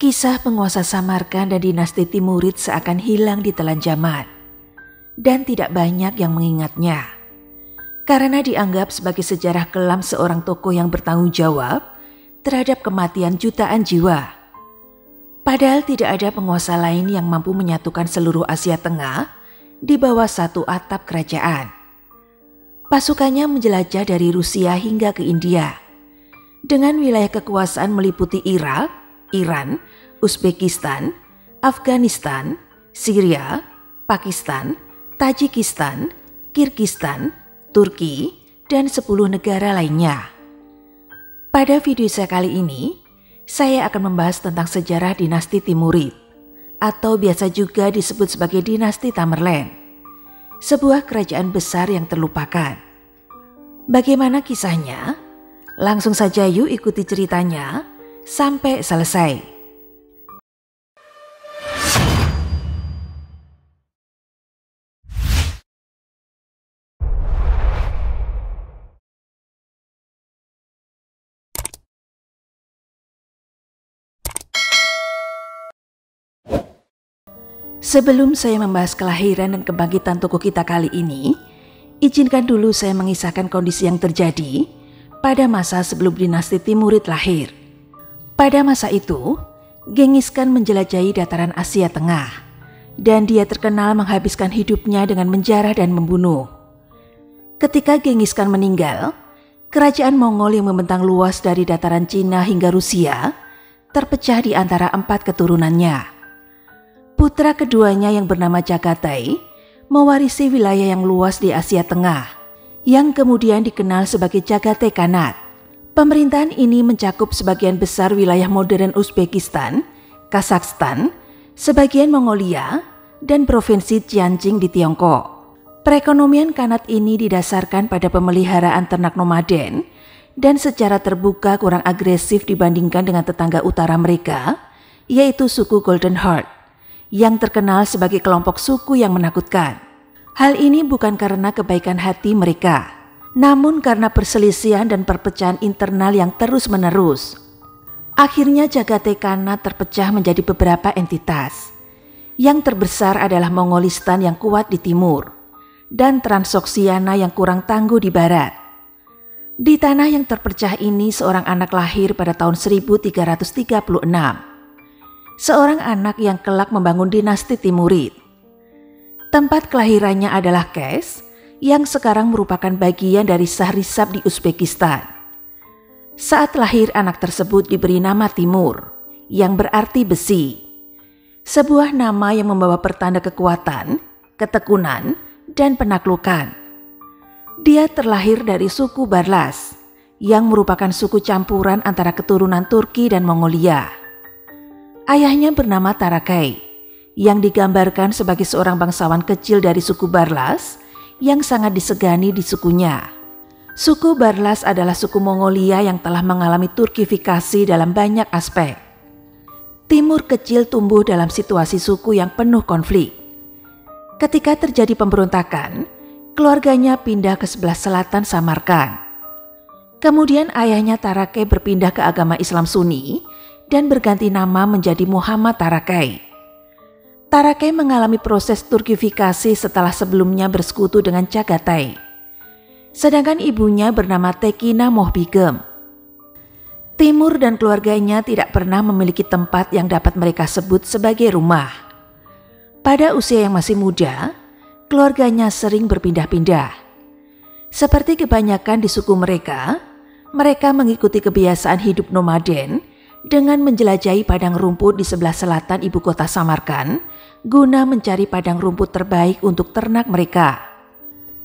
Kisah penguasa Samarkand dan dinasti Timurid seakan hilang di telan zaman, dan tidak banyak yang mengingatnya. Karena dianggap sebagai sejarah kelam seorang tokoh yang bertanggung jawab terhadap kematian jutaan jiwa. Padahal tidak ada penguasa lain yang mampu menyatukan seluruh Asia Tengah di bawah satu atap kerajaan. Pasukannya menjelajah dari Rusia hingga ke India, dengan wilayah kekuasaan meliputi Irak, Iran, Uzbekistan, Afghanistan, Syria, Pakistan, Tajikistan, Kirgistan, Turki, dan 10 negara lainnya. Pada video saya kali ini, saya akan membahas tentang sejarah dinasti Timurid, atau biasa juga disebut sebagai dinasti Tamerlane, sebuah kerajaan besar yang terlupakan. Bagaimana kisahnya? Langsung saja yuk ikuti ceritanya sampai selesai. Sebelum saya membahas kelahiran dan kebangkitan tokoh kita kali ini, izinkan dulu saya mengisahkan kondisi yang terjadi pada masa sebelum dinasti Timurid lahir. Pada masa itu, Genghis Khan menjelajahi dataran Asia Tengah, dan dia terkenal menghabiskan hidupnya dengan menjarah dan membunuh. Ketika Genghis Khan meninggal, kerajaan Mongol yang membentang luas dari dataran Cina hingga Rusia terpecah di antara 4 keturunannya. Putra keduanya yang bernama Chagatai mewarisi wilayah yang luas di Asia Tengah, yang kemudian dikenal sebagai Chagatai Khanate. Pemerintahan ini mencakup sebagian besar wilayah modern Uzbekistan, Kazakhstan, sebagian Mongolia, dan provinsi Jiangxing di Tiongkok. Perekonomian Khanate ini didasarkan pada pemeliharaan ternak nomaden dan secara terbuka kurang agresif dibandingkan dengan tetangga utara mereka, yaitu suku Golden Horde, yang terkenal sebagai kelompok suku yang menakutkan. Hal ini bukan karena kebaikan hati mereka, namun karena perselisihan dan perpecahan internal yang terus-menerus. Akhirnya Chagatai Khanate terpecah menjadi beberapa entitas. Yang terbesar adalah Mongolistan yang kuat di timur, dan Transoksiana yang kurang tangguh di barat. Di tanah yang terpecah ini seorang anak lahir pada tahun 1336. Seorang anak yang kelak membangun dinasti Timurid. Tempat kelahirannya adalah Kes, yang sekarang merupakan bagian dari Shahrisabz di Uzbekistan. Saat lahir anak tersebut diberi nama Timur, yang berarti besi. Sebuah nama yang membawa pertanda kekuatan, ketekunan, dan penaklukan. Dia terlahir dari suku Barlas, yang merupakan suku campuran antara keturunan Turki dan Mongolia. Ayahnya bernama Tarakai, yang digambarkan sebagai seorang bangsawan kecil dari suku Barlas yang sangat disegani di sukunya. Suku Barlas adalah suku Mongolia yang telah mengalami turkifikasi dalam banyak aspek. Timur kecil tumbuh dalam situasi suku yang penuh konflik. Ketika terjadi pemberontakan, keluarganya pindah ke sebelah selatan Samarkand. Kemudian ayahnya Tarakai berpindah ke agama Islam Sunni dan berganti nama menjadi Muhammad Tarakai. Tarakai mengalami proses turkifikasi setelah sebelumnya bersekutu dengan Chagatai. Sedangkan ibunya bernama Tekina Mohbigem. Timur dan keluarganya tidak pernah memiliki tempat yang dapat mereka sebut sebagai rumah. Pada usia yang masih muda, keluarganya sering berpindah-pindah. Seperti kebanyakan di suku mereka mengikuti kebiasaan hidup nomaden dengan menjelajahi padang rumput di sebelah selatan ibu kota Samarkand guna mencari padang rumput terbaik untuk ternak mereka.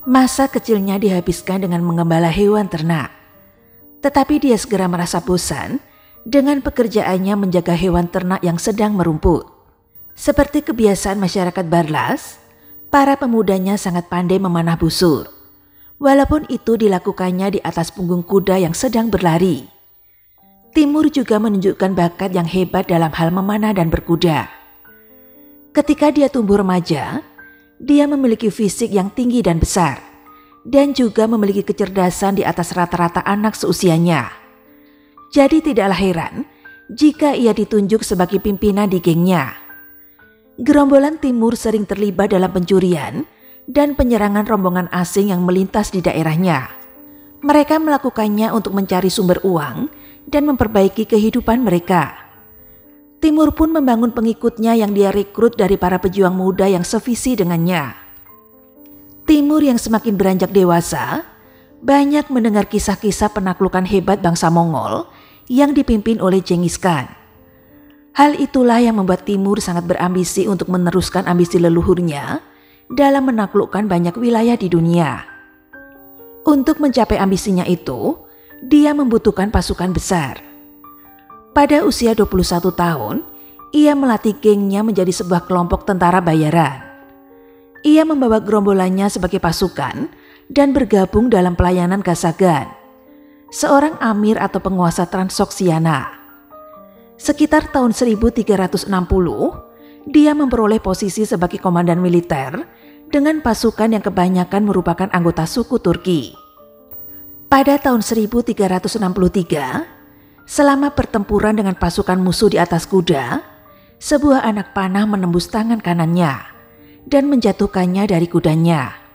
Masa kecilnya dihabiskan dengan mengembala hewan ternak. Tetapi dia segera merasa bosan dengan pekerjaannya menjaga hewan ternak yang sedang merumput. Seperti kebiasaan masyarakat Barlas, para pemudanya sangat pandai memanah busur. Walaupun itu dilakukannya di atas punggung kuda yang sedang berlari. Timur juga menunjukkan bakat yang hebat dalam hal memanah dan berkuda. Ketika dia tumbuh remaja, dia memiliki fisik yang tinggi dan besar, dan juga memiliki kecerdasan di atas rata-rata anak seusianya. Jadi tidaklah heran jika ia ditunjuk sebagai pimpinan di gengnya. Gerombolan Timur sering terlibat dalam pencurian dan penyerangan rombongan asing yang melintas di daerahnya. Mereka melakukannya untuk mencari sumber uang dan memperbaiki kehidupan mereka. Timur pun membangun pengikutnya yang dia rekrut dari para pejuang muda yang sevisi dengannya. Timur yang semakin beranjak dewasa, banyak mendengar kisah-kisah penaklukan hebat bangsa Mongol yang dipimpin oleh Genghis Khan. Hal itulah yang membuat Timur sangat berambisi untuk meneruskan ambisi leluhurnya dalam menaklukkan banyak wilayah di dunia. Untuk mencapai ambisinya itu, dia membutuhkan pasukan besar. Pada usia 21 tahun, ia melatih gengnya menjadi sebuah kelompok tentara bayaran. Ia membawa gerombolannya sebagai pasukan dan bergabung dalam pelayanan Kasagan, seorang amir atau penguasa Transoksiana. Sekitar tahun 1360, dia memperoleh posisi sebagai komandan militer dengan pasukan yang kebanyakan merupakan anggota suku Turki. Pada tahun 1363, selama pertempuran dengan pasukan musuh di atas kuda, sebuah anak panah menembus tangan kanannya dan menjatuhkannya dari kudanya.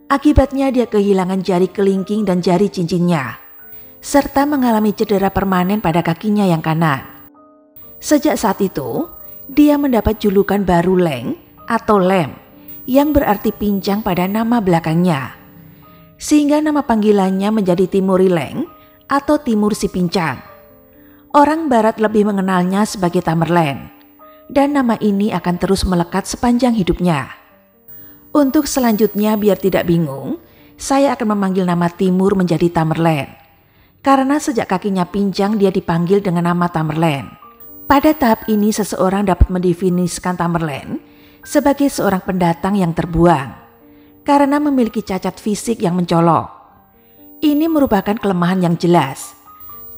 Akibatnya dia kehilangan jari kelingking dan jari cincinnya, serta mengalami cedera permanen pada kakinya yang kanan. Sejak saat itu, dia mendapat julukan baru Leng atau Lem, yang berarti pincang pada nama belakangnya. Sehingga nama panggilannya menjadi Timuri Leng atau Timur si Pincang. Orang barat lebih mengenalnya sebagai Tamerlan, dan nama ini akan terus melekat sepanjang hidupnya. Untuk selanjutnya, biar tidak bingung, saya akan memanggil nama Timur menjadi Tamerlan. Karena sejak kakinya pincang dia dipanggil dengan nama Tamerlan. Pada tahap ini seseorang dapat mendefinisikan Tamerlan sebagai seorang pendatang yang terbuang karena memiliki cacat fisik yang mencolok. Ini merupakan kelemahan yang jelas,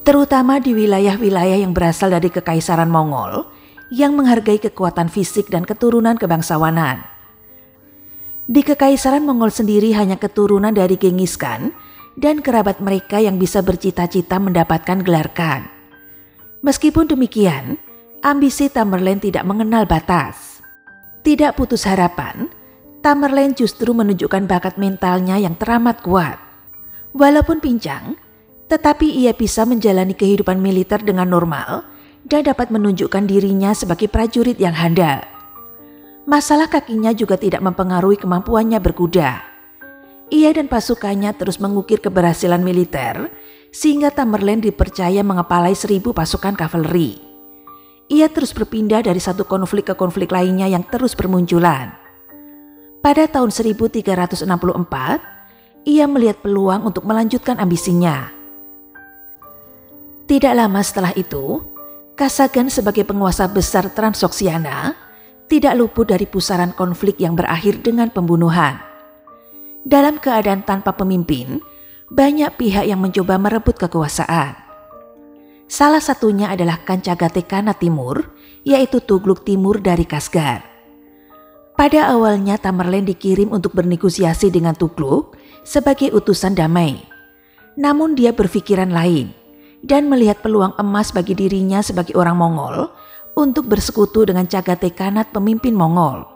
terutama di wilayah-wilayah yang berasal dari Kekaisaran Mongol yang menghargai kekuatan fisik dan keturunan kebangsawanan. Di Kekaisaran Mongol sendiri hanya keturunan dari Genghis Khan dan kerabat mereka yang bisa bercita-cita mendapatkan gelar Khan. Meskipun demikian, ambisi Tamerlan tidak mengenal batas. Tidak putus harapan, Tamerlan justru menunjukkan bakat mentalnya yang teramat kuat. Walaupun pincang, tetapi ia bisa menjalani kehidupan militer dengan normal dan dapat menunjukkan dirinya sebagai prajurit yang handal. Masalah kakinya juga tidak mempengaruhi kemampuannya berkuda. Ia dan pasukannya terus mengukir keberhasilan militer sehingga Tamerlan dipercaya mengepalai 1.000 pasukan kavaleri. Ia terus berpindah dari satu konflik ke konflik lainnya yang terus bermunculan. Pada tahun 1364, ia melihat peluang untuk melanjutkan ambisinya. Tidak lama setelah itu, Kasagan sebagai penguasa besar Transoksiana tidak luput dari pusaran konflik yang berakhir dengan pembunuhan. Dalam keadaan tanpa pemimpin, banyak pihak yang mencoba merebut kekuasaan. Salah satunya adalah Kancagate Kana Timur, yaitu Tugluk Timur dari Kasgar. Pada awalnya Tamerlan dikirim untuk bernegosiasi dengan Tugluk sebagai utusan damai. Namun dia berpikiran lain dan melihat peluang emas bagi dirinya sebagai orang Mongol untuk bersekutu dengan Cagate Kanat pemimpin Mongol.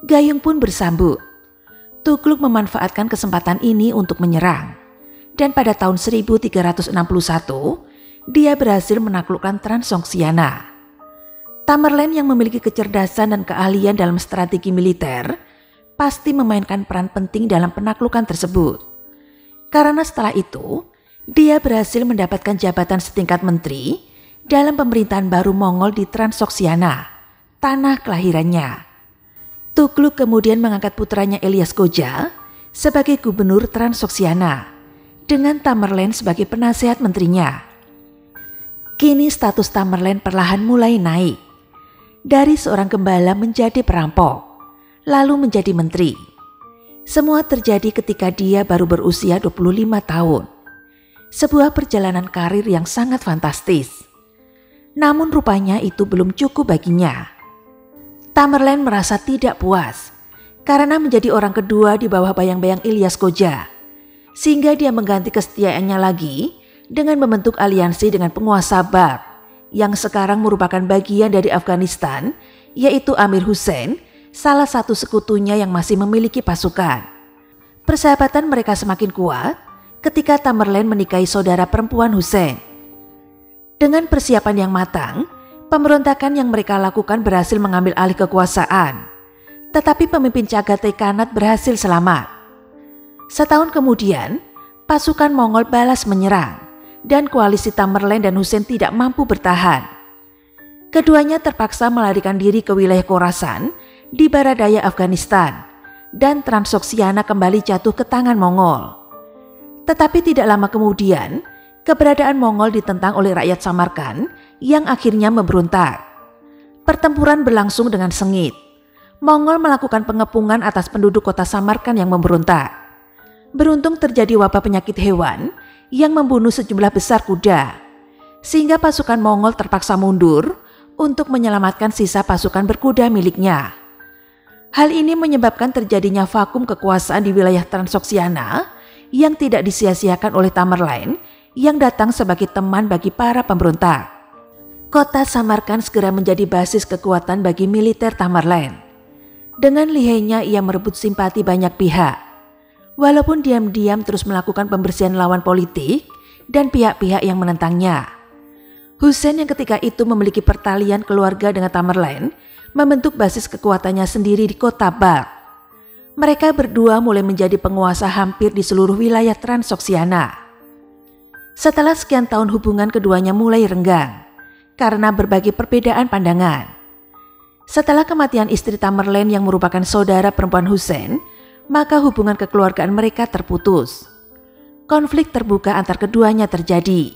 Gayung pun bersambut. Tugluk memanfaatkan kesempatan ini untuk menyerang. Dan pada tahun 1361, dia berhasil menaklukkan Transoksiana. Tamerlan yang memiliki kecerdasan dan keahlian dalam strategi militer pasti memainkan peran penting dalam penaklukan tersebut. Karena setelah itu, dia berhasil mendapatkan jabatan setingkat menteri dalam pemerintahan baru Mongol di Transoksiana, tanah kelahirannya. Tugluk kemudian mengangkat putranya Elias Koja sebagai gubernur Transoksiana dengan Tamerlan sebagai penasehat menterinya. Kini status Tamerlan perlahan mulai naik. Dari seorang gembala menjadi perampok, lalu menjadi menteri. Semua terjadi ketika dia baru berusia 25 tahun. Sebuah perjalanan karir yang sangat fantastis. Namun rupanya itu belum cukup baginya. Tamerlan merasa tidak puas karena menjadi orang kedua di bawah bayang-bayang Elias Koja. Sehingga dia mengganti kesetiaannya lagi dengan membentuk aliansi dengan penguasa Bab, yang sekarang merupakan bagian dari Afghanistan, yaitu Amir Hussein, salah satu sekutunya yang masih memiliki pasukan. Persahabatan mereka semakin kuat ketika Tamerlane menikahi saudara perempuan Hussein. Dengan persiapan yang matang, pemberontakan yang mereka lakukan berhasil mengambil alih kekuasaan. Tetapi pemimpin Chagatai Khanate berhasil selamat. Setahun kemudian, pasukan Mongol balas menyerang dan koalisi Tamerlane dan Hussein tidak mampu bertahan. Keduanya terpaksa melarikan diri ke wilayah Khorasan di barat daya Afghanistan dan Transoxiana kembali jatuh ke tangan Mongol. Tetapi tidak lama kemudian, keberadaan Mongol ditentang oleh rakyat Samarkand yang akhirnya memberontak. Pertempuran berlangsung dengan sengit. Mongol melakukan pengepungan atas penduduk kota Samarkand yang memberontak. Beruntung terjadi wabah penyakit hewan yang membunuh sejumlah besar kuda, sehingga pasukan Mongol terpaksa mundur untuk menyelamatkan sisa pasukan berkuda miliknya. Hal ini menyebabkan terjadinya vakum kekuasaan di wilayah Transoxiana yang tidak disia-siakan oleh Tamerlane yang datang sebagai teman bagi para pemberontak. Kota Samarkand segera menjadi basis kekuatan bagi militer Tamerlane. Dengan lihainya ia merebut simpati banyak pihak. Walaupun diam-diam terus melakukan pembersihan lawan politik dan pihak-pihak yang menentangnya. Hussein yang ketika itu memiliki pertalian keluarga dengan Tamerlane membentuk basis kekuatannya sendiri di kota Balkh. Mereka berdua mulai menjadi penguasa hampir di seluruh wilayah Transoxiana. Setelah sekian tahun hubungan keduanya mulai renggang karena berbagai perbedaan pandangan. Setelah kematian istri Tamerlane yang merupakan saudara perempuan Hussein, maka hubungan kekeluargaan mereka terputus. Konflik terbuka antar keduanya terjadi,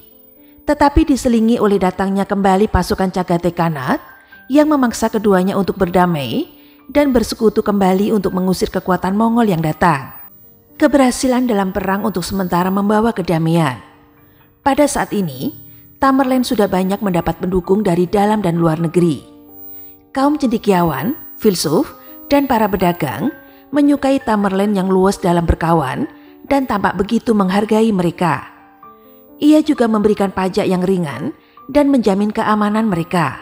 tetapi diselingi oleh datangnya kembali pasukan Chagatai Khanate yang memaksa keduanya untuk berdamai dan bersekutu kembali untuk mengusir kekuatan Mongol yang datang. Keberhasilan dalam perang untuk sementara membawa kedamaian. Pada saat ini, Tamerlane sudah banyak mendapat pendukung dari dalam dan luar negeri. Kaum cendekiawan, filsuf, dan para pedagang menyukai Tamerlane yang luas dalam berkawan dan tampak begitu menghargai mereka. Ia juga memberikan pajak yang ringan dan menjamin keamanan mereka.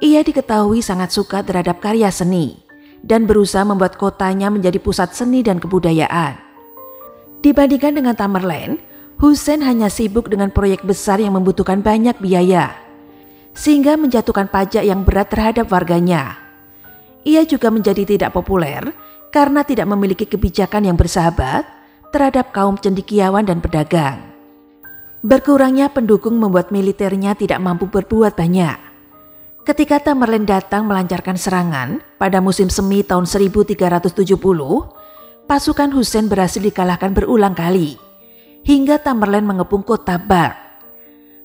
Ia diketahui sangat suka terhadap karya seni dan berusaha membuat kotanya menjadi pusat seni dan kebudayaan. Dibandingkan dengan Tamerlane, Hussein hanya sibuk dengan proyek besar yang membutuhkan banyak biaya, sehingga menjatuhkan pajak yang berat terhadap warganya. Ia juga menjadi tidak populer karena tidak memiliki kebijakan yang bersahabat terhadap kaum cendekiawan dan pedagang. Berkurangnya pendukung membuat militernya tidak mampu berbuat banyak. Ketika Tamerlane datang melancarkan serangan pada musim semi tahun 1370, pasukan Hussein berhasil dikalahkan berulang kali, hingga Tamerlane mengepung kota Balkh.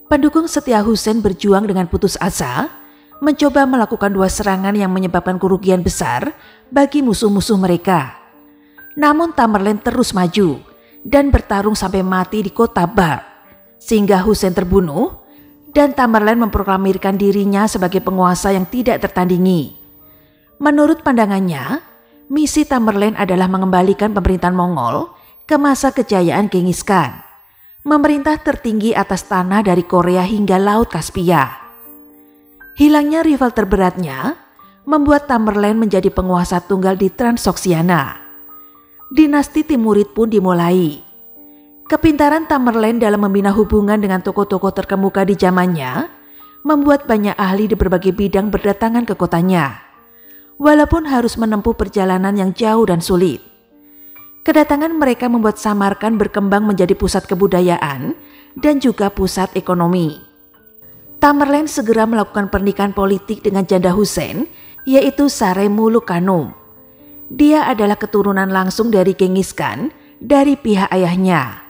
Pendukung setia Hussein berjuang dengan putus asa, mencoba melakukan 2 serangan yang menyebabkan kerugian besar bagi musuh-musuh mereka. Namun Tamerlane terus maju dan bertarung sampai mati di kota Balkh, sehingga Hussein terbunuh dan Tamerlane memproklamirkan dirinya sebagai penguasa yang tidak tertandingi. Menurut pandangannya, misi Tamerlane adalah mengembalikan pemerintahan Mongol ke masa kejayaan Genghis Khan, memerintah tertinggi atas tanah dari Korea hingga Laut Kaspia. Hilangnya rival terberatnya membuat Tamerlane menjadi penguasa tunggal di Transoxiana. Dinasti Timurid pun dimulai. Kepintaran Tamerlane dalam membina hubungan dengan tokoh-tokoh terkemuka di zamannya membuat banyak ahli di berbagai bidang berdatangan ke kotanya, walaupun harus menempuh perjalanan yang jauh dan sulit. Kedatangan mereka membuat Samarkand berkembang menjadi pusat kebudayaan dan juga pusat ekonomi. Tamerlane segera melakukan pernikahan politik dengan janda Hussein, yaitu Sareh Muluk Khanum. Dia adalah keturunan langsung dari Genghis Khan dari pihak ayahnya,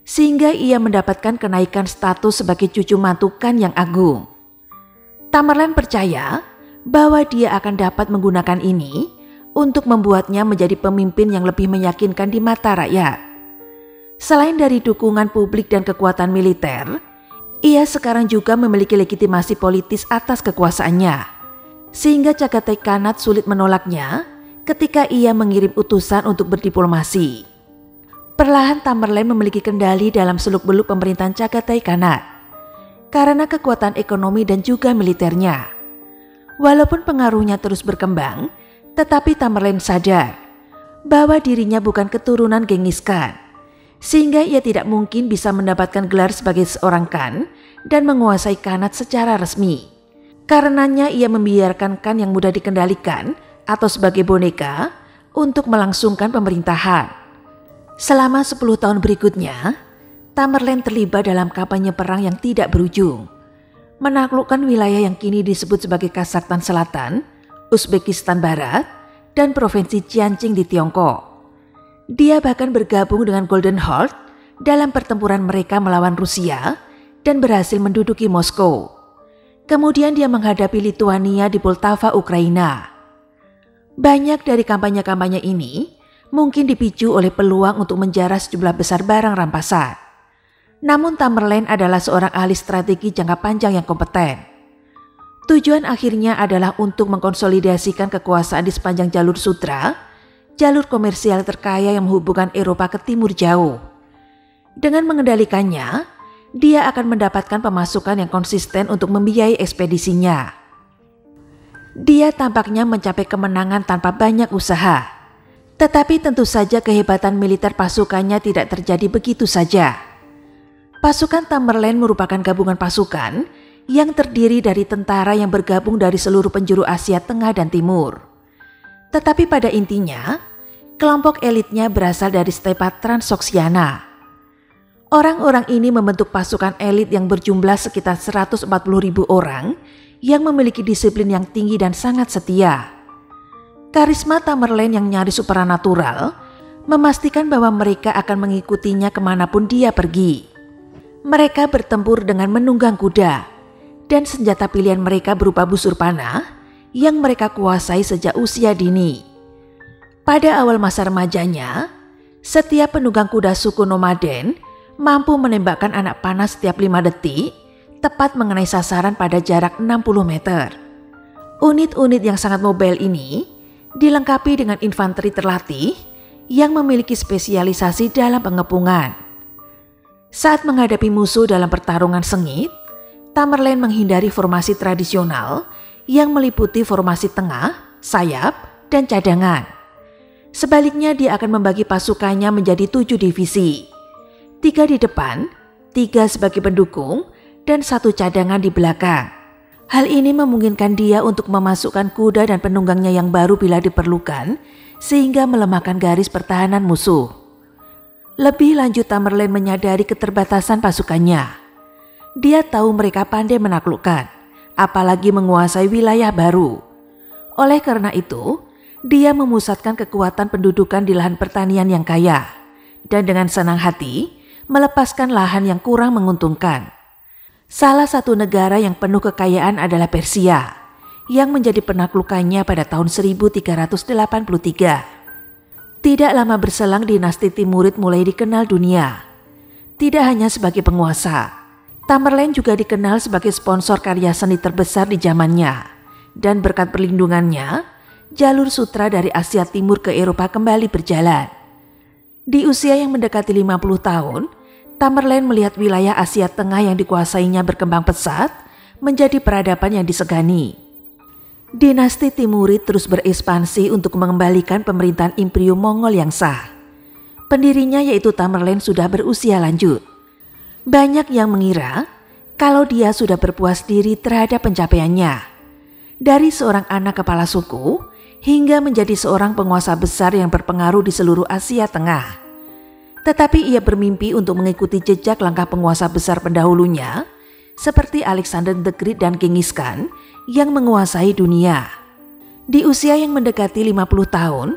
sehingga ia mendapatkan kenaikan status sebagai cucu mantukan yang agung. Tamerlane percaya bahwa dia akan dapat menggunakan ini untuk membuatnya menjadi pemimpin yang lebih meyakinkan di mata rakyat. Selain dari dukungan publik dan kekuatan militer, ia sekarang juga memiliki legitimasi politis atas kekuasaannya, sehingga Chagatai Khanate sulit menolaknya ketika ia mengirim utusan untuk berdiplomasi. Perlahan Tamerlane memiliki kendali dalam seluk-beluk pemerintahan Chagatai Khanate. karena kekuatan ekonomi dan juga militernya. Walaupun pengaruhnya terus berkembang, tetapi Tamerlane sadar bahwa dirinya bukan keturunan Genghis Khan, sehingga ia tidak mungkin bisa mendapatkan gelar sebagai seorang Khan dan menguasai Khanat secara resmi. Karenanya ia membiarkan Khan yang mudah dikendalikan atau sebagai boneka untuk melangsungkan pemerintahan. Selama 10 tahun berikutnya, Tamerlane terlibat dalam kampanye perang yang tidak berujung, menaklukkan wilayah yang kini disebut sebagai Kazakhstan Selatan, Uzbekistan Barat, dan Provinsi Jiangxing di Tiongkok. Dia bahkan bergabung dengan Golden Horde dalam pertempuran mereka melawan Rusia dan berhasil menduduki Moskow. Kemudian dia menghadapi Lituania di Poltava, Ukraina. Banyak dari kampanye-kampanye ini mungkin dipicu oleh peluang untuk menjarah sejumlah besar barang rampasan. Namun Tamerlane adalah seorang ahli strategi jangka panjang yang kompeten. Tujuan akhirnya adalah untuk mengkonsolidasikan kekuasaan di sepanjang jalur sutra, jalur komersial terkaya yang menghubungkan Eropa ke timur jauh. Dengan mengendalikannya, dia akan mendapatkan pemasukan yang konsisten untuk membiayai ekspedisinya. Dia tampaknya mencapai kemenangan tanpa banyak usaha. Tetapi tentu saja kehebatan militer pasukannya tidak terjadi begitu saja. Pasukan Tamerlane merupakan gabungan pasukan yang terdiri dari tentara yang bergabung dari seluruh penjuru Asia Tengah dan Timur. Tetapi pada intinya, kelompok elitnya berasal dari stepa Transoksiana. Orang-orang ini membentuk pasukan elit yang berjumlah sekitar 140.000 orang yang memiliki disiplin yang tinggi dan sangat setia. Karisma Tamerlane yang nyaris supranatural memastikan bahwa mereka akan mengikutinya kemanapun dia pergi. Mereka bertempur dengan menunggang kuda, dan senjata pilihan mereka berupa busur panah yang mereka kuasai sejak usia dini. Pada awal masa remajanya, setiap penunggang kuda suku nomaden mampu menembakkan anak panah setiap 5 detik, tepat mengenai sasaran pada jarak 60 meter. Unit-unit yang sangat mobile ini dilengkapi dengan infanteri terlatih yang memiliki spesialisasi dalam pengepungan. Saat menghadapi musuh dalam pertarungan sengit, Tamerlane menghindari formasi tradisional yang meliputi formasi tengah, sayap, dan cadangan. Sebaliknya dia akan membagi pasukannya menjadi 7 divisi. 3 di depan, 3 sebagai pendukung, dan 1 cadangan di belakang. Hal ini memungkinkan dia untuk memasukkan kuda dan penunggangnya yang baru bila diperlukan, sehingga melemahkan garis pertahanan musuh. Lebih lanjut, Tamerlane menyadari keterbatasan pasukannya. Dia tahu mereka pandai menaklukkan, apalagi menguasai wilayah baru. Oleh karena itu, dia memusatkan kekuatan pendudukan di lahan pertanian yang kaya, dan dengan senang hati melepaskan lahan yang kurang menguntungkan. Salah satu negara yang penuh kekayaan adalah Persia, yang menjadi penaklukannya pada tahun 1383. Tidak lama berselang dinasti Timurid mulai dikenal dunia. Tidak hanya sebagai penguasa, Tamerlane juga dikenal sebagai sponsor karya seni terbesar di zamannya, dan berkat perlindungannya, jalur sutra dari Asia Timur ke Eropa kembali berjalan. Di usia yang mendekati 50 tahun, Tamerlane melihat wilayah Asia Tengah yang dikuasainya berkembang pesat menjadi peradaban yang disegani. Dinasti Timurid terus berekspansi untuk mengembalikan pemerintahan Imperium Mongol yang sah. Pendirinya yaitu Tamerlane sudah berusia lanjut. Banyak yang mengira kalau dia sudah berpuas diri terhadap pencapaiannya. Dari seorang anak kepala suku hingga menjadi seorang penguasa besar yang berpengaruh di seluruh Asia Tengah. Tetapi ia bermimpi untuk mengikuti jejak langkah penguasa besar pendahulunya seperti Alexander the Great dan Genghis Khan yang menguasai dunia. Di usia yang mendekati 50 tahun,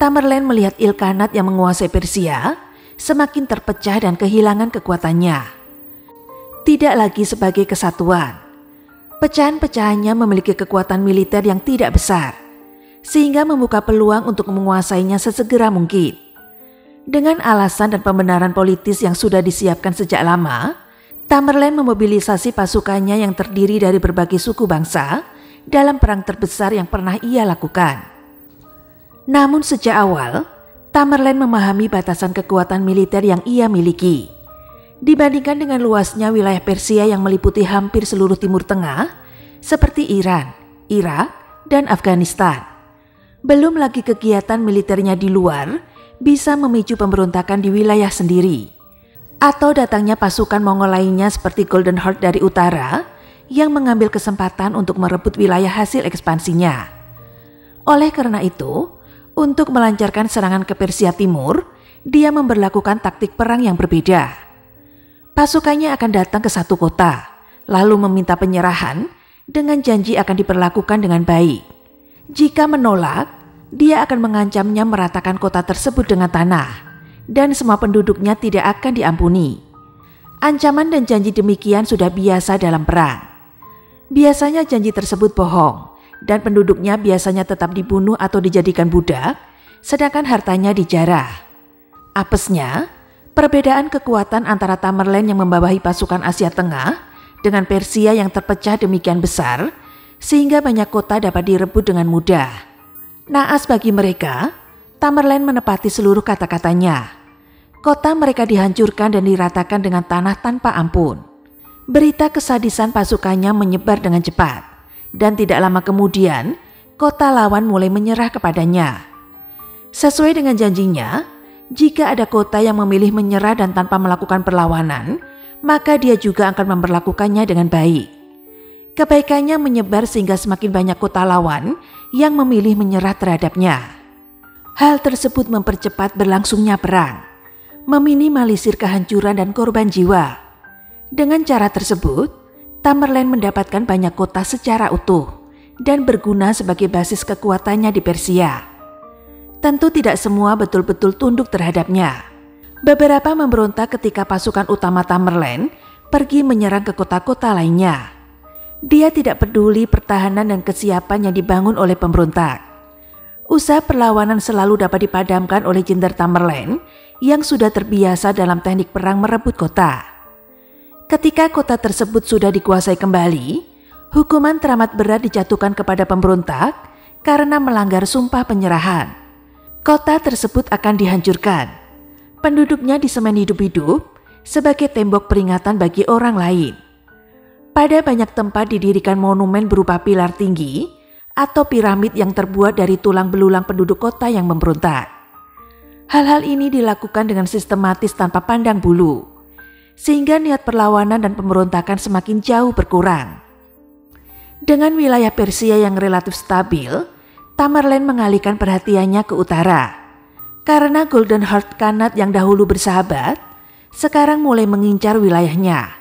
Tamerlane melihat Ilkhanat yang menguasai Persia semakin terpecah dan kehilangan kekuatannya. Tidak lagi sebagai kesatuan. Pecahan-pecahannya memiliki kekuatan militer yang tidak besar, sehingga membuka peluang untuk menguasainya sesegera mungkin. Dengan alasan dan pembenaran politis yang sudah disiapkan sejak lama, Tamerlane memobilisasi pasukannya yang terdiri dari berbagai suku bangsa dalam perang terbesar yang pernah ia lakukan. Namun sejak awal, Tamerlane memahami batasan kekuatan militer yang ia miliki. Dibandingkan dengan luasnya wilayah Persia yang meliputi hampir seluruh Timur Tengah, seperti Iran, Irak, dan Afghanistan. Belum lagi kegiatan militernya di luar bisa memicu pemberontakan di wilayah sendiri. Atau datangnya pasukan Mongol lainnya seperti Golden Horde dari utara yang mengambil kesempatan untuk merebut wilayah hasil ekspansinya. Oleh karena itu, untuk melancarkan serangan ke Persia Timur, dia memberlakukan taktik perang yang berbeda. Pasukannya akan datang ke satu kota, lalu meminta penyerahan dengan janji akan diperlakukan dengan baik. Jika menolak, dia akan mengancamnya meratakan kota tersebut dengan tanah, dan semua penduduknya tidak akan diampuni. Ancaman dan janji demikian sudah biasa dalam perang. Biasanya janji tersebut bohong, dan penduduknya biasanya tetap dibunuh atau dijadikan budak, sedangkan hartanya dijarah. Apesnya, perbedaan kekuatan antara Tamerlane yang membawahi pasukan Asia Tengah dengan Persia yang terpecah demikian besar, sehingga banyak kota dapat direbut dengan mudah. Naas bagi mereka, Tamerlane menepati seluruh kata-katanya. Kota mereka dihancurkan dan diratakan dengan tanah tanpa ampun. Berita kesadisan pasukannya menyebar dengan cepat, dan tidak lama kemudian, kota lawan mulai menyerah kepadanya. Sesuai dengan janjinya, jika ada kota yang memilih menyerah dan tanpa melakukan perlawanan, maka dia juga akan memperlakukannya dengan baik. Kebaikannya menyebar sehingga semakin banyak kota lawan yang memilih menyerah terhadapnya. Hal tersebut mempercepat berlangsungnya perang, meminimalisir kehancuran dan korban jiwa. Dengan cara tersebut, Tamerlane mendapatkan banyak kota secara utuh dan berguna sebagai basis kekuatannya di Persia. Tentu tidak semua betul-betul tunduk terhadapnya. Beberapa memberontak ketika pasukan utama Tamerlane pergi menyerang ke kota-kota lainnya. Dia tidak peduli pertahanan dan kesiapan yang dibangun oleh pemberontak. Usaha perlawanan selalu dapat dipadamkan oleh jenderal Tamerlane yang sudah terbiasa dalam teknik perang merebut kota. Ketika kota tersebut sudah dikuasai kembali, hukuman teramat berat dijatuhkan kepada pemberontak karena melanggar sumpah penyerahan. Kota tersebut akan dihancurkan. Penduduknya disemen hidup-hidup sebagai tembok peringatan bagi orang lain. Pada banyak tempat didirikan monumen berupa pilar tinggi atau piramid yang terbuat dari tulang belulang penduduk kota yang memberontak. Hal-hal ini dilakukan dengan sistematis tanpa pandang bulu, sehingga niat perlawanan dan pemberontakan semakin jauh berkurang. Dengan wilayah Persia yang relatif stabil, Tamerlane mengalihkan perhatiannya ke utara. Karena Golden Horde Khanate yang dahulu bersahabat, sekarang mulai mengincar wilayahnya.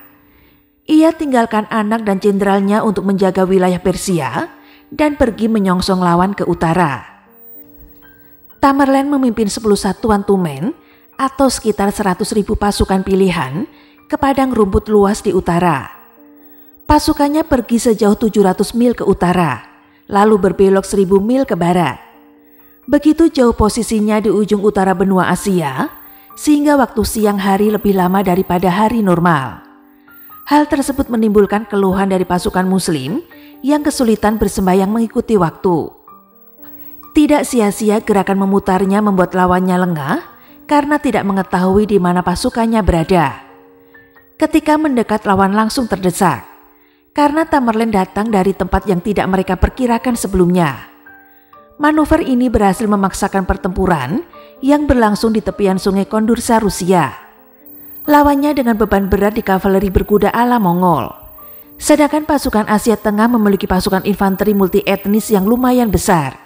Ia tinggalkan anak dan jenderalnya untuk menjaga wilayah Persia dan pergi menyongsong lawan ke utara. Tamerlane memimpin 10 satuan tumen atau sekitar 100.000 pasukan pilihan ke padang rumput luas di utara. Pasukannya pergi sejauh 700 mil ke utara, lalu berbelok 1000 mil ke barat. Begitu jauh posisinya di ujung utara benua Asia, sehingga waktu siang hari lebih lama daripada hari normal. Hal tersebut menimbulkan keluhan dari pasukan muslim yang kesulitan bersembahyang mengikuti waktu. Tidak sia-sia gerakan memutarnya membuat lawannya lengah karena tidak mengetahui di mana pasukannya berada. Ketika mendekat, lawan langsung terdesak karena Tamerlane datang dari tempat yang tidak mereka perkirakan sebelumnya. Manuver ini berhasil memaksakan pertempuran yang berlangsung di tepian sungai Kondursa, Rusia. Lawannya dengan beban berat di kavaleri berkuda ala Mongol. Sedangkan pasukan Asia Tengah memiliki pasukan infanteri multi etnis yang lumayan besar.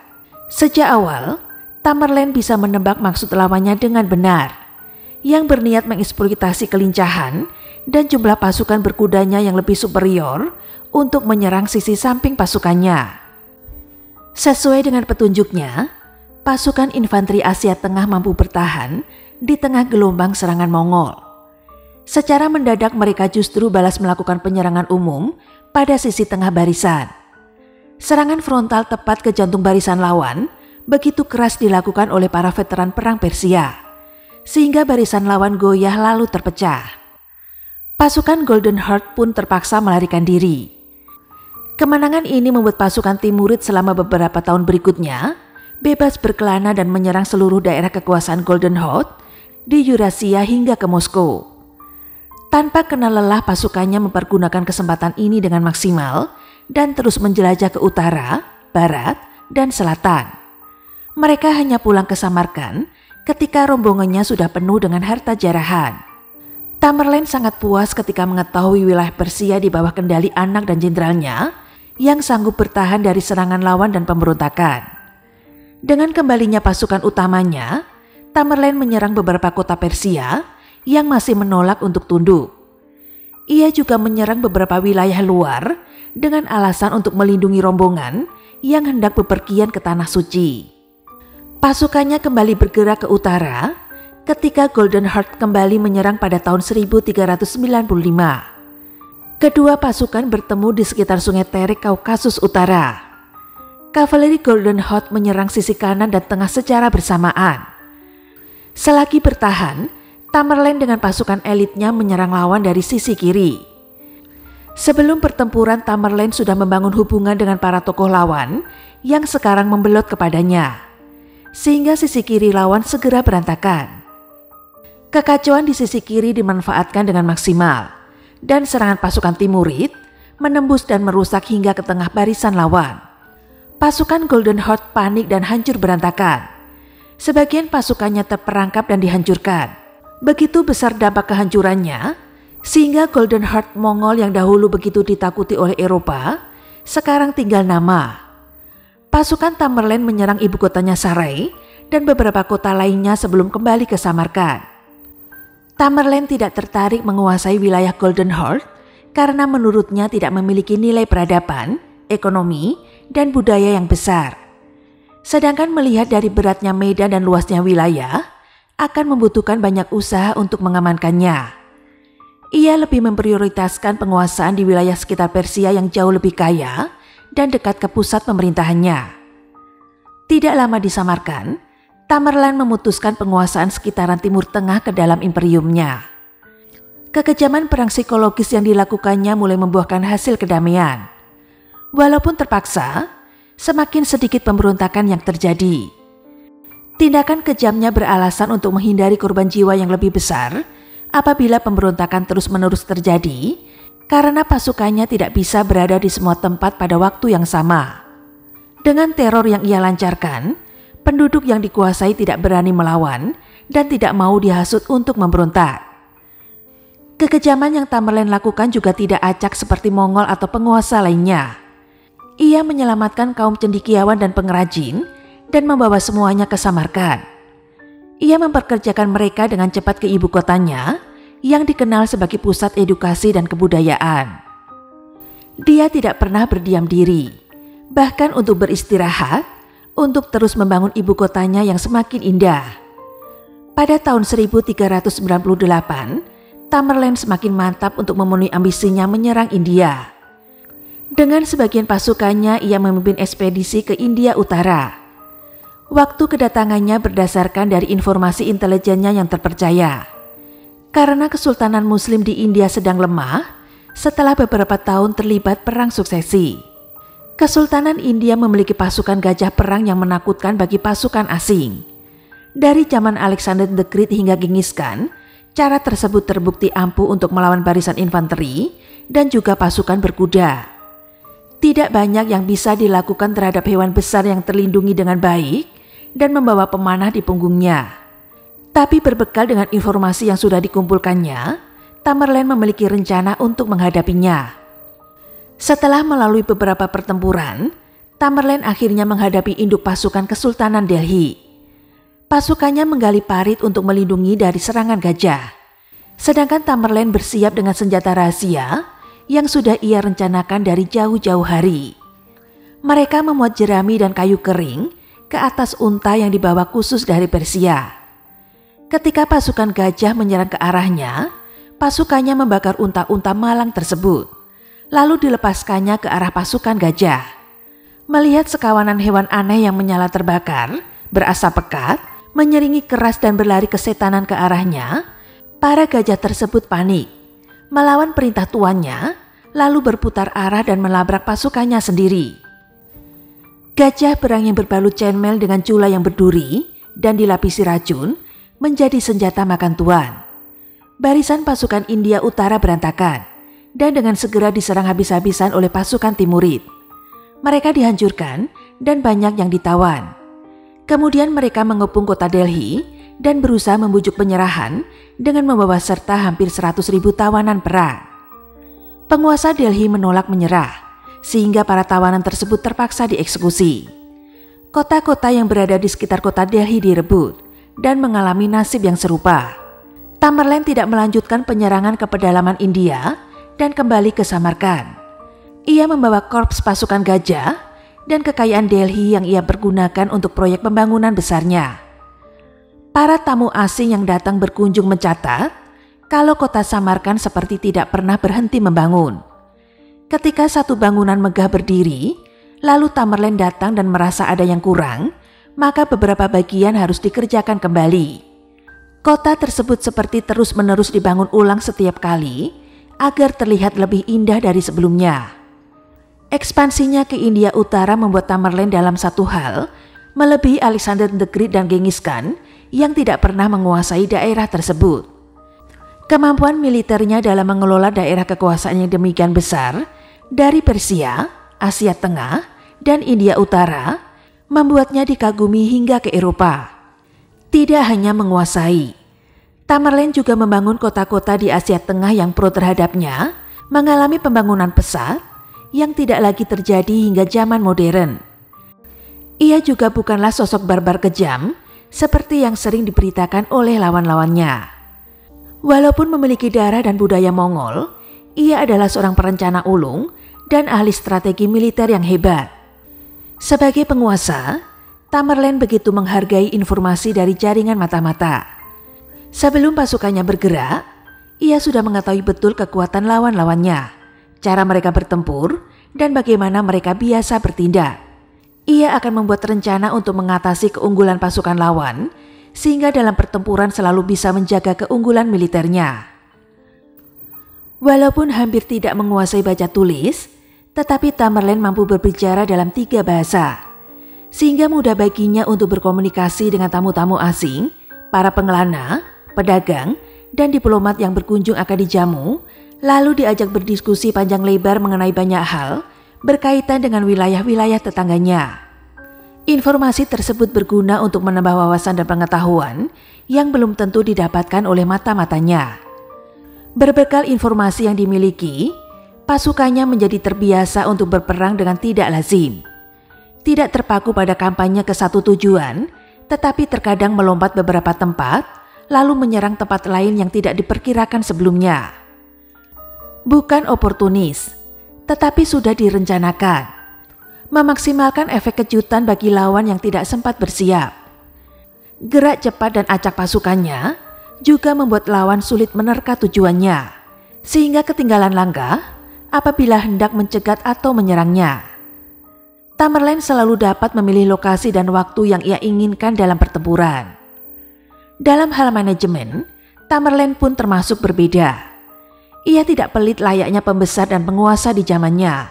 Sejak awal, Tamerlane bisa menebak maksud lawannya dengan benar, yang berniat mengeksploitasi kelincahan dan jumlah pasukan berkudanya yang lebih superior untuk menyerang sisi samping pasukannya. Sesuai dengan petunjuknya, pasukan infanteri Asia Tengah mampu bertahan di tengah gelombang serangan Mongol. Secara mendadak mereka justru balas melakukan penyerangan umum pada sisi tengah barisan. Serangan frontal tepat ke jantung barisan lawan begitu keras dilakukan oleh para veteran perang Persia, sehingga barisan lawan goyah lalu terpecah. Pasukan Golden Horde pun terpaksa melarikan diri. Kemenangan ini membuat pasukan Timurid selama beberapa tahun berikutnya bebas berkelana dan menyerang seluruh daerah kekuasaan Golden Horde di Eurasia hingga ke Moskow. Tanpa kenal lelah, pasukannya mempergunakan kesempatan ini dengan maksimal dan terus menjelajah ke utara, barat, dan selatan. Mereka hanya pulang ke Samarkand ketika rombongannya sudah penuh dengan harta jarahan. Tamerlane sangat puas ketika mengetahui wilayah Persia di bawah kendali anak dan jenderalnya yang sanggup bertahan dari serangan lawan dan pemberontakan. Dengan kembalinya pasukan utamanya, Tamerlane menyerang beberapa kota Persia yang masih menolak untuk tunduk. Ia juga menyerang beberapa wilayah luar dengan alasan untuk melindungi rombongan yang hendak bepergian ke Tanah Suci. Pasukannya kembali bergerak ke utara ketika Golden Heart kembali menyerang pada tahun 1395. Kedua pasukan bertemu di sekitar Sungai Terek, Kaukasus Utara. Kavaleri Golden Heart menyerang sisi kanan dan tengah secara bersamaan. Selagi bertahan, Tamerlane dengan pasukan elitnya menyerang lawan dari sisi kiri. Sebelum pertempuran, Tamerlane sudah membangun hubungan dengan para tokoh lawan yang sekarang membelot kepadanya, sehingga sisi kiri lawan segera berantakan. Kekacauan di sisi kiri dimanfaatkan dengan maksimal, dan serangan pasukan Timurid menembus dan merusak hingga ke tengah barisan lawan. Pasukan Golden Heart panik dan hancur berantakan. Sebagian pasukannya terperangkap dan dihancurkan. Begitu besar dampak kehancurannya, sehingga Golden Heart Mongol yang dahulu begitu ditakuti oleh Eropa, sekarang tinggal nama. Pasukan Tamerlane menyerang ibu kotanya Sarai dan beberapa kota lainnya sebelum kembali ke Samarkand. Tamerlane tidak tertarik menguasai wilayah Golden Heart karena menurutnya tidak memiliki nilai peradaban, ekonomi, dan budaya yang besar. Sedangkan melihat dari beratnya medan dan luasnya wilayah, akan membutuhkan banyak usaha untuk mengamankannya. Ia lebih memprioritaskan penguasaan di wilayah sekitar Persia yang jauh lebih kaya dan dekat ke pusat pemerintahannya. Tidak lama di Samarkand, Tamerlane memutuskan penguasaan sekitaran Timur Tengah ke dalam imperiumnya. Kekejaman perang psikologis yang dilakukannya mulai membuahkan hasil kedamaian. Walaupun terpaksa, semakin sedikit pemberontakan yang terjadi. Tindakan kejamnya beralasan untuk menghindari korban jiwa yang lebih besar apabila pemberontakan terus-menerus terjadi karena pasukannya tidak bisa berada di semua tempat pada waktu yang sama. Dengan teror yang ia lancarkan, penduduk yang dikuasai tidak berani melawan dan tidak mau dihasut untuk memberontak. Kekejaman yang Tamerlane lakukan juga tidak acak seperti Mongol atau penguasa lainnya. Ia menyelamatkan kaum cendekiawan dan pengrajin dan membawa semuanya ke Samarkand. Ia memperkerjakan mereka dengan cepat ke ibu kotanya yang dikenal sebagai pusat edukasi dan kebudayaan. Dia tidak pernah berdiam diri, bahkan untuk beristirahat, untuk terus membangun ibu kotanya yang semakin indah. Pada tahun 1398, Tamerlane semakin mantap untuk memenuhi ambisinya menyerang India. Dengan sebagian pasukannya, ia memimpin ekspedisi ke India Utara. Waktu kedatangannya berdasarkan dari informasi intelijennya yang terpercaya. Karena Kesultanan Muslim di India sedang lemah setelah beberapa tahun terlibat perang suksesi. Kesultanan India memiliki pasukan gajah perang yang menakutkan bagi pasukan asing. Dari zaman Alexander the Great hingga Genghis Khan, cara tersebut terbukti ampuh untuk melawan barisan infanteri dan juga pasukan berkuda. Tidak banyak yang bisa dilakukan terhadap hewan besar yang terlindungi dengan baik dan membawa pemanah di punggungnya. Tapi berbekal dengan informasi yang sudah dikumpulkannya, Tamerlane memiliki rencana untuk menghadapinya. Setelah melalui beberapa pertempuran, Tamerlane akhirnya menghadapi induk pasukan Kesultanan Delhi. Pasukannya menggali parit untuk melindungi dari serangan gajah. Sedangkan Tamerlane bersiap dengan senjata rahasia yang sudah ia rencanakan dari jauh-jauh hari. Mereka memuat jerami dan kayu kering ke atas unta yang dibawa khusus dari Persia. Ketika pasukan gajah menyerang ke arahnya, pasukannya membakar unta-unta malang tersebut, lalu dilepaskannya ke arah pasukan gajah. Melihat sekawanan hewan aneh yang menyala terbakar, berasap pekat, menyeringi keras dan berlari kesetanan ke arahnya, para gajah tersebut panik, melawan perintah tuannya, lalu berputar arah dan melabrak pasukannya sendiri. Gajah perang yang berbalut chainmail dengan cula yang berduri dan dilapisi racun menjadi senjata makan tuan. Barisan pasukan India Utara berantakan dan dengan segera diserang habis-habisan oleh pasukan Timurid. Mereka dihancurkan dan banyak yang ditawan. Kemudian mereka mengepung kota Delhi dan berusaha membujuk penyerahan dengan membawa serta hampir 100.000 tawanan perang. Penguasa Delhi menolak menyerah, sehingga para tawanan tersebut terpaksa dieksekusi. Kota-kota yang berada di sekitar kota Delhi direbut dan mengalami nasib yang serupa. Tamerlane tidak melanjutkan penyerangan ke pedalaman India dan kembali ke Samarkand. Ia membawa korps pasukan gajah dan kekayaan Delhi yang ia pergunakan untuk proyek pembangunan besarnya. Para tamu asing yang datang berkunjung mencatat kalau kota Samarkand seperti tidak pernah berhenti membangun. Ketika satu bangunan megah berdiri, lalu Tamerlane datang dan merasa ada yang kurang, maka beberapa bagian harus dikerjakan kembali. Kota tersebut seperti terus-menerus dibangun ulang setiap kali agar terlihat lebih indah dari sebelumnya. Ekspansinya ke India Utara membuat Tamerlane dalam satu hal melebihi Alexander the Great dan Genghis Khan yang tidak pernah menguasai daerah tersebut. Kemampuan militernya dalam mengelola daerah kekuasaan yang demikian besar dari Persia, Asia Tengah, dan India Utara membuatnya dikagumi hingga ke Eropa. Tidak hanya menguasai, Tamerlane juga membangun kota-kota di Asia Tengah yang pro terhadapnya, mengalami pembangunan pesat yang tidak lagi terjadi hingga zaman modern. Ia juga bukanlah sosok barbar kejam seperti yang sering diberitakan oleh lawan-lawannya. Walaupun memiliki darah dan budaya Mongol, ia adalah seorang perencana ulung dan ahli strategi militer yang hebat. Sebagai penguasa, Tamerlane begitu menghargai informasi dari jaringan mata-mata. Sebelum pasukannya bergerak, ia sudah mengetahui betul kekuatan lawan-lawannya, cara mereka bertempur, dan bagaimana mereka biasa bertindak. Ia akan membuat rencana untuk mengatasi keunggulan pasukan lawan, sehingga dalam pertempuran selalu bisa menjaga keunggulan militernya. Walaupun hampir tidak menguasai baca tulis, tetapi Tamerlane mampu berbicara dalam 3 bahasa. Sehingga mudah baginya untuk berkomunikasi dengan tamu-tamu asing, para pengelana, pedagang, dan diplomat yang berkunjung akan dijamu, lalu diajak berdiskusi panjang lebar mengenai banyak hal berkaitan dengan wilayah-wilayah tetangganya. Informasi tersebut berguna untuk menambah wawasan dan pengetahuan yang belum tentu didapatkan oleh mata-matanya. Berbekal informasi yang dimiliki, pasukannya menjadi terbiasa untuk berperang dengan tidak lazim. Tidak terpaku pada kampanye ke satu tujuan, tetapi terkadang melompat beberapa tempat, lalu menyerang tempat lain yang tidak diperkirakan sebelumnya. Bukan oportunis, tetapi sudah direncanakan. Memaksimalkan efek kejutan bagi lawan yang tidak sempat bersiap. Gerak cepat dan acak pasukannya juga membuat lawan sulit menerka tujuannya, sehingga ketinggalan langkah apabila hendak mencegat atau menyerangnya. Tamerlane selalu dapat memilih lokasi dan waktu yang ia inginkan dalam pertempuran. Dalam hal manajemen, Tamerlane pun termasuk berbeda. Ia tidak pelit layaknya pembesar dan penguasa di zamannya.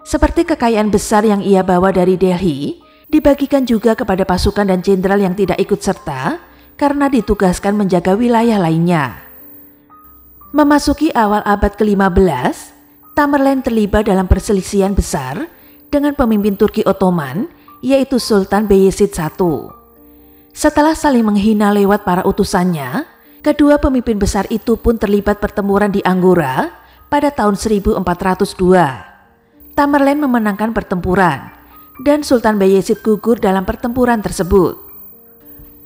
Seperti kekayaan besar yang ia bawa dari Delhi, dibagikan juga kepada pasukan dan jenderal yang tidak ikut serta karena ditugaskan menjaga wilayah lainnya. Memasuki awal abad ke-15, Tamerlane terlibat dalam perselisihan besar dengan pemimpin Turki Ottoman, yaitu Sultan Bayezid I. Setelah saling menghina lewat para utusannya, kedua pemimpin besar itu pun terlibat pertempuran di Anggora pada tahun 1402. Tamerlane memenangkan pertempuran, dan Sultan Bayezid gugur dalam pertempuran tersebut.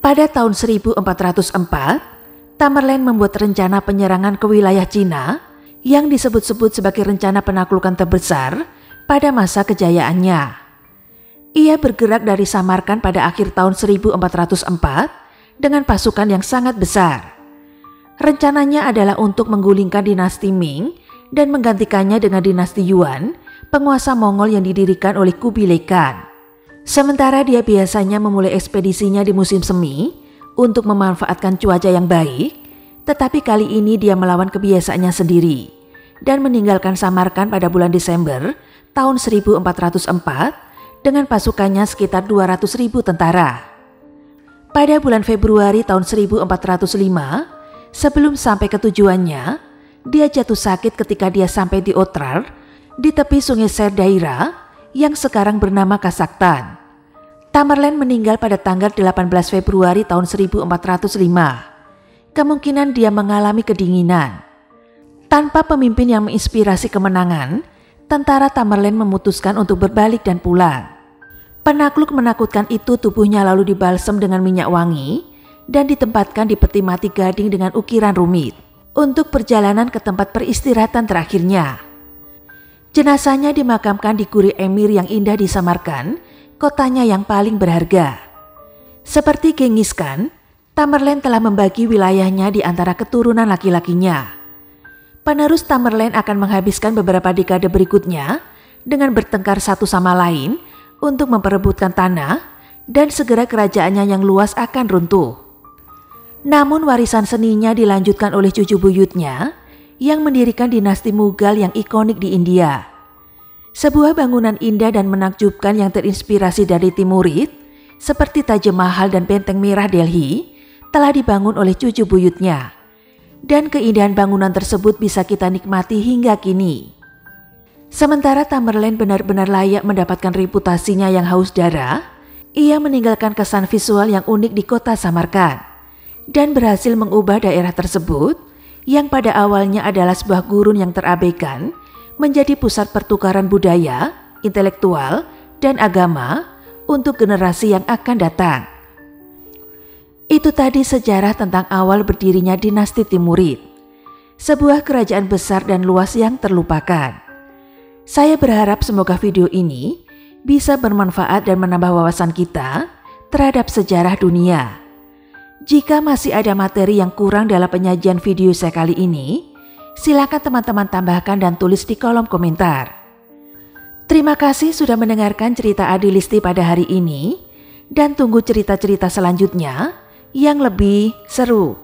Pada tahun 1404, Tamerlane membuat rencana penyerangan ke wilayah Cina yang disebut-sebut sebagai rencana penaklukan terbesar pada masa kejayaannya. Ia bergerak dari Samarkand pada akhir tahun 1404 dengan pasukan yang sangat besar. Rencananya adalah untuk menggulingkan dinasti Ming dan menggantikannya dengan dinasti Yuan, penguasa Mongol yang didirikan oleh Kubilai Khan. Sementara dia biasanya memulai ekspedisinya di musim semi untuk memanfaatkan cuaca yang baik, tetapi kali ini dia melawan kebiasaannya sendiri dan meninggalkan Samarkand pada bulan Desember tahun 1404 dengan pasukannya sekitar 200.000 tentara. Pada bulan Februari tahun 1405, Sebelum sampai ke tujuannya, dia jatuh sakit ketika dia sampai di Otrar, di tepi sungai Serdaira yang sekarang bernama Kazakhstan. Tamerlane meninggal pada tanggal 18 Februari tahun 1405. Kemungkinan dia mengalami kedinginan. Tanpa pemimpin yang menginspirasi kemenangan, tentara Tamerlane memutuskan untuk berbalik dan pulang. Penakluk menakutkan itu tubuhnya lalu dibalsem dengan minyak wangi dan ditempatkan di peti mati gading dengan ukiran rumit untuk perjalanan ke tempat peristirahatan terakhirnya. Jenazahnya dimakamkan di Guri Emir yang indah di Samarkand, kotanya yang paling berharga. Seperti Genghis Khan, Tamerlane telah membagi wilayahnya di antara keturunan laki-lakinya. Penerus Tamerlane akan menghabiskan beberapa dekade berikutnya dengan bertengkar satu sama lain untuk memperebutkan tanah, dan segera kerajaannya yang luas akan runtuh. Namun warisan seninya dilanjutkan oleh cucu buyutnya yang mendirikan dinasti Mughal yang ikonik di India. Sebuah bangunan indah dan menakjubkan yang terinspirasi dari Timurid, seperti Taj Mahal dan Benteng Merah Delhi, telah dibangun oleh cucu buyutnya. Dan keindahan bangunan tersebut bisa kita nikmati hingga kini. Sementara Tamerlane benar-benar layak mendapatkan reputasinya yang haus darah, ia meninggalkan kesan visual yang unik di kota Samarkand dan berhasil mengubah daerah tersebut yang pada awalnya adalah sebuah gurun yang terabaikan menjadi pusat pertukaran budaya, intelektual, dan agama untuk generasi yang akan datang. Itu tadi sejarah tentang awal berdirinya dinasti Timurid, sebuah kerajaan besar dan luas yang terlupakan. Saya berharap semoga video ini bisa bermanfaat dan menambah wawasan kita terhadap sejarah dunia. Jika masih ada materi yang kurang dalam penyajian video saya kali ini, silakan teman-teman tambahkan dan tulis di kolom komentar. Terima kasih sudah mendengarkan cerita Adilisti pada hari ini, dan tunggu cerita-cerita selanjutnya yang lebih seru.